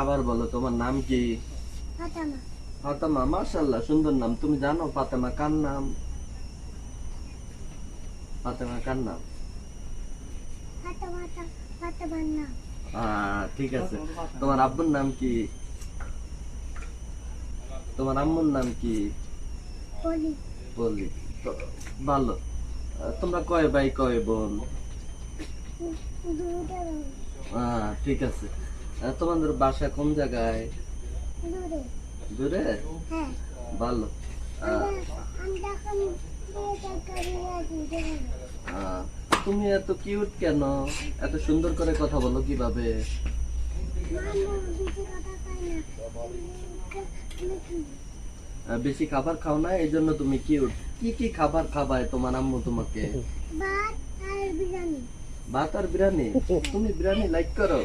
আবার বলো, তোমার নাম কি? ফাতেমা। ফাতেমা, মাশাআল্লাহ, সুন্দর নাম। তুমি জানো ফাতেমা কার নাম? ফাতেমা কার নাম? ফাতেমাটা ফাতেমার নাম। ঠিক আছে। তোমার আব্বুর নাম কি? তোমার আম্মুর নাম কি? বলি বলি। তো ভালো। তোমরা কয় ভাই কয় বোন? দূরে ঠিক আছে। তোমাদের বাসা কোন জায়গায়? দূরে। দূরে? হ্যাঁ, ভালো। আমরা আমরা এখন বিয়ে করি আছি দেখো। আহ, তুমি এত কিউট কেন? এত সুন্দর করে কথা বলো কিভাবে? মামু বেশি কথা কয় না। বেশি খাবার খাও না, এই জন্য তুমি কিউট। কি কি খাবার খাবায় তোমার আম্মু তোমাকে? ভাত আর বিরিয়ানি। ভাত আর বিরিয়ানি? তুমি বিরিয়ানি লাইক করো?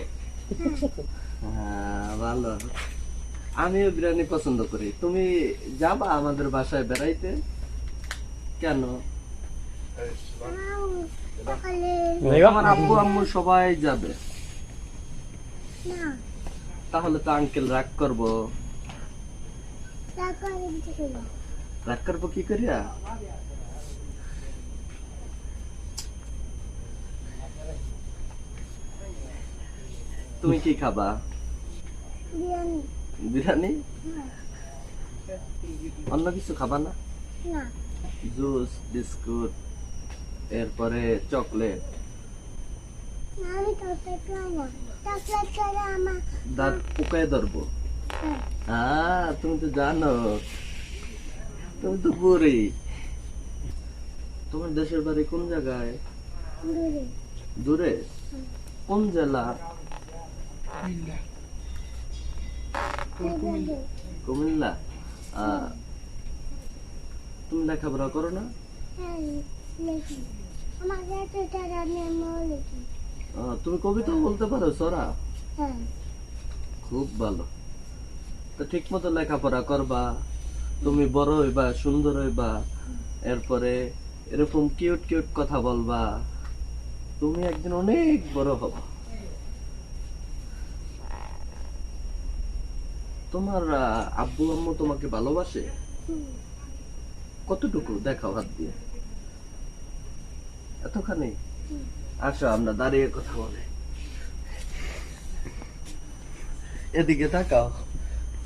ভালো। আমিও বিরিয়ানি পছন্দ করি। তুমি যাবা আমাদের বাসায় বেড়াইতে? কেন? মামু সকালে আমার আব্বু আম্মু সবাই যাবে। না তাহলে তো আঙ্কেল রাগ করবো। তারপরে কিছু করবো। রাগ করবো কি করিয়া? তুমি কি খাবা? বিরিয়ানি। বিরিয়ানি? হ্যাঁ, অন্য কিছু খাবা না? না জুস, বিস্কুট, এরপরে চকলেট? আমি চকলেট খাই না। চকলেট খেলে আমার দাঁত পোকায় ধরবো? হ্যাঁ, তুমি তো জানো, তুমি তো বুড়ি। তোমার দেশের বাড়ি কোন জায়গায়? দূরে। দূরে? কোন জেলা? দূরে। কুমিল্লা? তুমি লেখাপড়া করো না? হ্যাঁ, লেখি। আমাকে একটা টাকা নিয়ে লেখি। তুমি কবিতাও বলতে পারো সরা? হ্যাঁ, খুব ভালো। তো ঠিক মতো লেখাপড়া করবা, তুমি বড় হইবা, সুন্দর হইবা, এরপরে এরকম কিউট কিউট কথা বলবা, তুমি একদিন অনেক বড় হবা। তোমার আব্বু আম্মু তোমাকে ভালোবাসে? হুম, কতটুকু দেখাও হাত দিয়ে। এতখানি? হুম। আসো আমরা দাঁড়িয়ে কথা বলে। এদিকে তাকাও।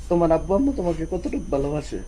তোমার আব্বু আম্মু তোমাকে কতটুকু ভালোবাসে?